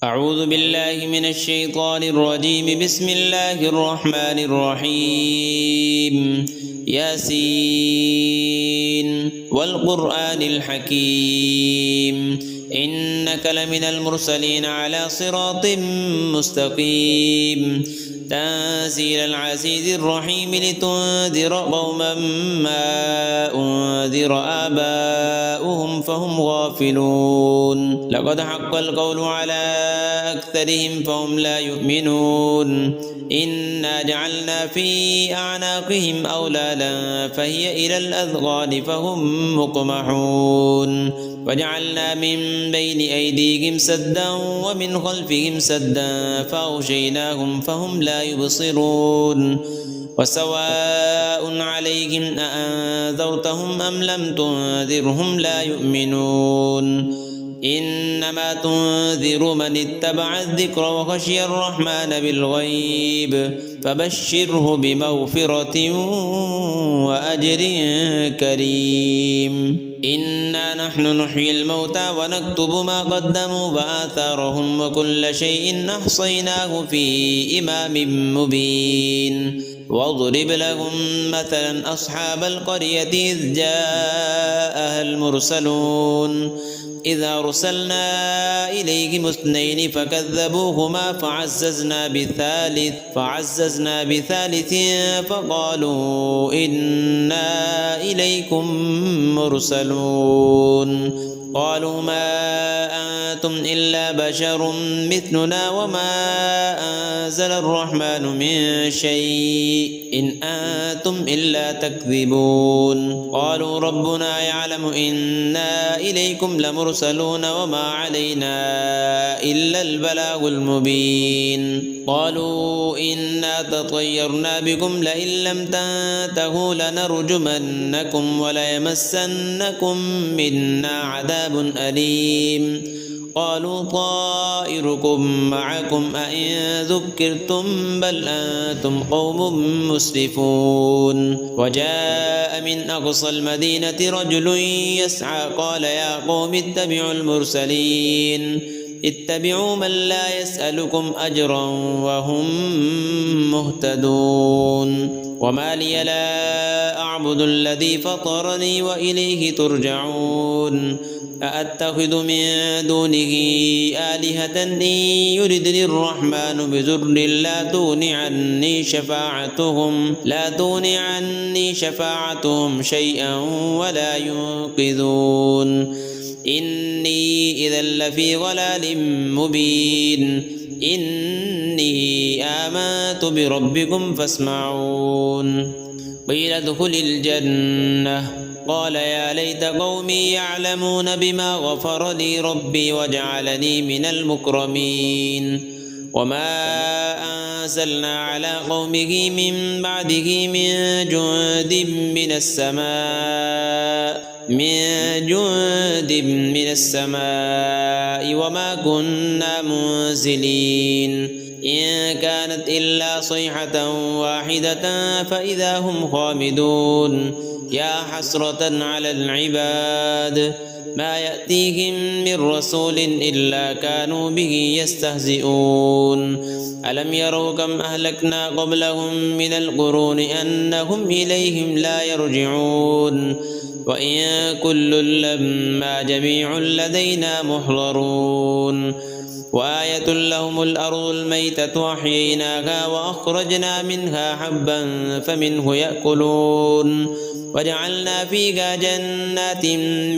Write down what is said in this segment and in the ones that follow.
أعوذ بالله من الشيطان الرجيم. بسم الله الرحمن الرحيم. ياسين والقرآن الحكيم إنك لمن المرسلين على صراط مستقيم تنزيل العزيز الرحيم لتنذر قوما ما أنذر آباؤهم فهم غافلون. لقد حق القول على أكثرهم فهم لا يؤمنون. إنا جعلنا في أعناقهم أغلالا فهي إلى الأذقان فهم مقمحون. وجعلنا من بين أيديهم سدا ومن خلفهم سدا فأغشيناهم فهم لا يبصرون. وسواء عليهم أأنذرتهم أم لم تنذرهم لا يؤمنون. إنما تنذر من اتبع الذكر وخشي الرحمن بالغيب فبشره بمغفرة وأجر كريم. إنا نحن نحيي الموتى ونكتب ما قدموا وآثارهم وكل شيء أحصيناه في إمام مبين. واضرب لهم مثلا أصحاب القرية إذ جاءها المرسلون إذ أرسلنا إليهم اثنين فكذبوهما فعززنا بثالث فقالوا إنا إليكم مرسلون. قالوا ما أنتم إلا بشر مثلنا وما أنزل الرحمن من شيء إن أنتم إلا تكذبون. قالوا ربنا يعلم إنا إليكم لمرسلون وما علينا إلا البلاغ المبين. قالوا إنا تطيرنا بكم لئن لم تنتهوا لنرجمنكم وليمسنكم منا عذاب أليم. قالوا طائركم معكم أئن ذكرتم بل أنتم قوم مسرفون. وجاء من أقصى المدينة رجل يسعى قال يا قوم اتبعوا المرسلين اتبعوا من لا يسألكم أجرا وهم مهتدون. وما لي لا أعبد الذي فطرني وإليه ترجعون. أأتخذ من دونه آلهة إن يردني الرحمن بضر لا تغني عني شفاعتهم شيئا ولا ينقذون. إني إذا لفي ضلال مبين. إني آمنت بربكم فاسمعون. قيل ادخل الجنة قال يا ليت قومي يعلمون بما غفر لي ربي وجعلني من المكرمين. وما أنزلنا على قومه من بعده من جند من السماء وما كنا منزلين. إن كانت إلا صيحة واحدة فإذا هم خامدون. يا حسرة على العباد ما يأتيهم من رسول إلا كانوا به يستهزئون. ألم يروا كم أهلكنا قبلهم من القرون أنهم إليهم لا يرجعون. وإن كل لما جميع لدينا محضرون. وآية لهم الأرض الميتة أحييناها وأخرجنا منها حبا فمنه يأكلون. وجعلنا فيها جنات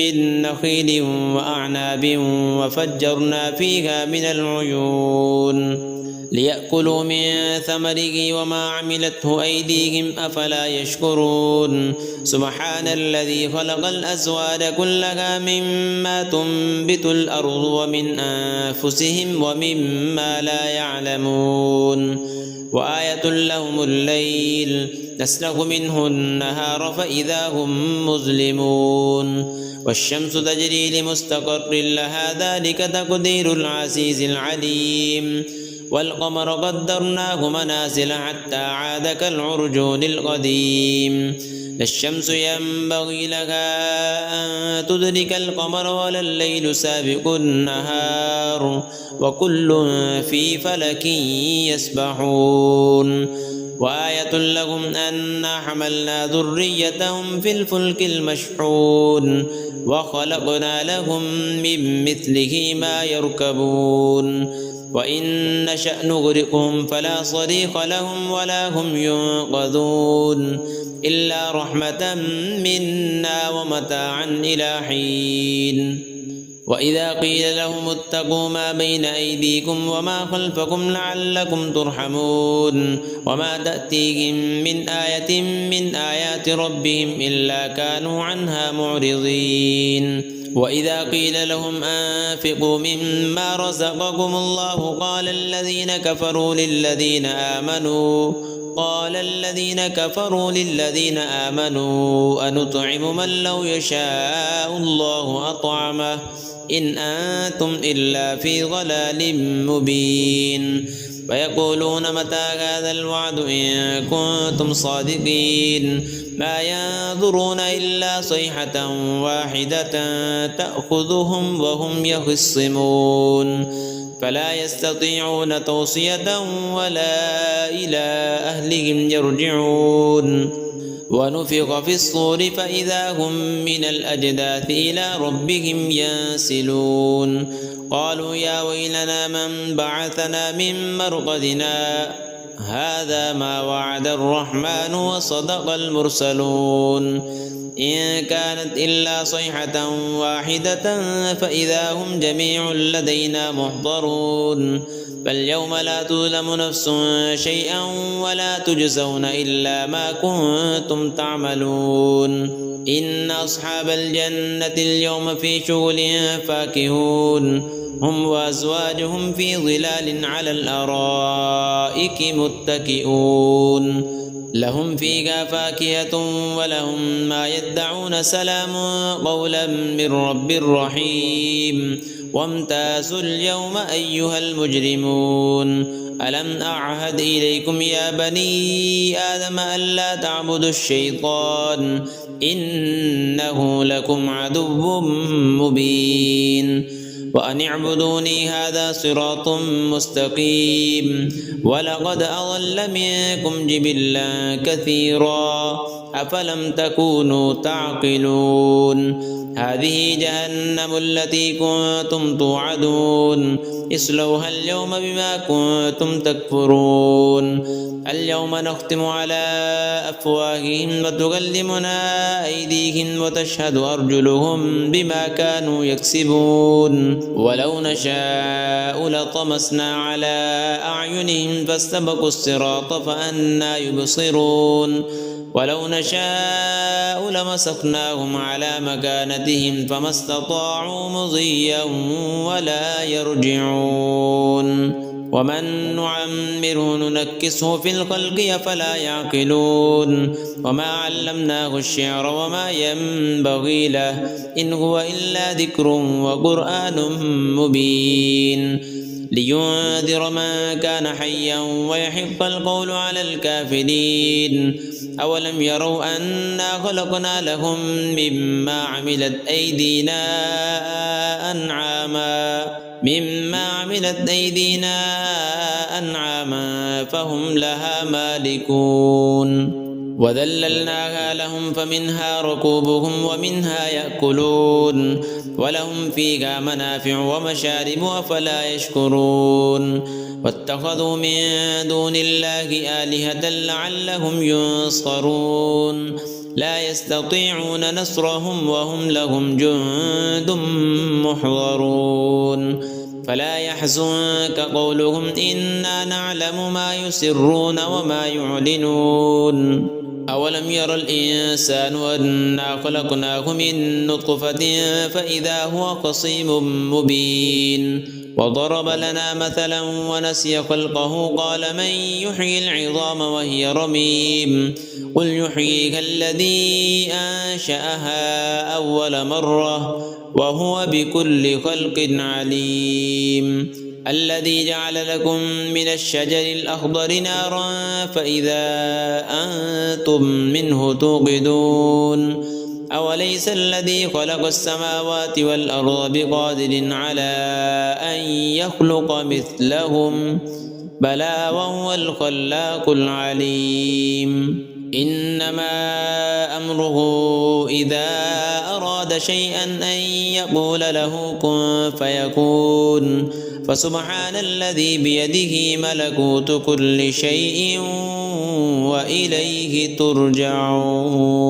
من نخيل وأعناب وفجرنا فيها من العيون ليأكلوا من ثمره وما عملته أيديهم أفلا يشكرون. سبحان الذي خلق الأزواج كلها مما تنبت الأرض ومن أنفسهم ومما لا يعلمون. وآية لهم الليل نسلخ منه النهار فإذا هم مظلمون. والشمس تجري لمستقر لها ذلك تقدير العزيز العليم. والقمر قدرناه منازل حتى عاد كالعرجون القديم. لا الشمس ينبغي لها أن تدرك القمر ولا الليل سابق النهار وكل في فلك يسبحون وآية لهم أنا حملنا ذريتهم في الفلك المشحون وخلقنا لهم من مثله ما يركبون وإن نشأ نغرقهم فلا صريخ لهم ولا هم ينقذون إلا رحمة منا ومتاعا إلى حين وإذا قيل لهم اتقوا ما بين أيديكم وما خلفكم لعلكم ترحمون وما تأتيهم من آية من آيات ربهم إلا كانوا عنها معرضين وإذا قيل لهم أنفقوا مما رزقكم الله قال الذين كفروا للذين آمنوا أنطعم من لو يشاء الله أطعمه إن أنتم إلا في ضلال مبين ويقولون متى هذا الوعد إن كنتم صادقين ما ينظرون إلا صيحة واحدة تأخذهم وهم يخصمون فلا يستطيعون توصية ولا إلى أهلهم يرجعون ونفخ في الصور فإذا هم من الأجداث إلى ربهم ينسلون قالوا يا ويلنا من بعثنا من مرقدنا هذا ما وعد الرحمن وصدق المرسلون إن كانت إلا صيحة واحدة فإذا هم جميع لدينا محضرون فاليوم لا تظلم نفس شيئا ولا تجزون إلا ما كنتم تعملون إن أصحاب الجنة اليوم في شغل فاكهون هم وأزواجهم في ظلال على الأرائك متكئون لهم فيها فاكهة ولهم ما يدعون سلام قولا من رب رحيم وامتازوا اليوم أيها المجرمون ألم أعهد إليكم يا بني آدم ألا تعبدوا الشيطان إنه لكم عدو مبين وأن اعبدوني هذا صراط مستقيم ولقد أضل منكم جبلا كثيرا أفلم تكونوا تعقلون هذه جهنم التي كنتم توعدون اصلوها اليوم بما كنتم تكفرون اليوم نختم على أفواههم وتكلمنا أيديهم وتشهد أرجلهم بما كانوا يكسبون ولو نشاء لطمسنا على أعينهم فاستبقوا الصراط فأنى يبصرون ولو نشاء لمسخناهم على مكانتهم فما استطاعوا مضيا ولا يرجعون ومن نعمره ننكسه في الخلق أفلا يعقلون وما علمناه الشعر وما ينبغي له إن هو إلا ذكر وقرآن مبين لينذر من كان حيا ويحق القول على الكافرين أولم يروا أنا خلقنا لهم مما عملت أيدينا أنعاما فهم لها مالكون وذللناها لهم فمنها ركوبهم ومنها يأكلون ولهم فيها منافع ومشارب أفلا يشكرون واتخذوا من دون الله آلهة لعلهم ينصرون لا يستطيعون نصرهم وهم لهم جند محضرون فلا يحزنك قولهم إنا نعلم ما يسرون وما يعلنون أولم ير الإنسان أنا خلقناه من نطفة فإذا هو خصيم مبين وضرب لنا مثلا ونسي خلقه قال من يحيي العظام وهي رميم قل يحييها الذي أنشأها أول مرة وهو بكل خلق عليم الذي جعل لكم من الشجر الأخضر نارا فإذا أنتم منه توقدون أوليس الذي خلق السماوات والأرض بقادر على أن يخلق مثلهم بلى وهو الخلاق العليم إنما أمره إذا أراد شيئا أن يقول له كن فيكون فسبحان الذي بيده ملكوت كل شيء وإليه ترجعون.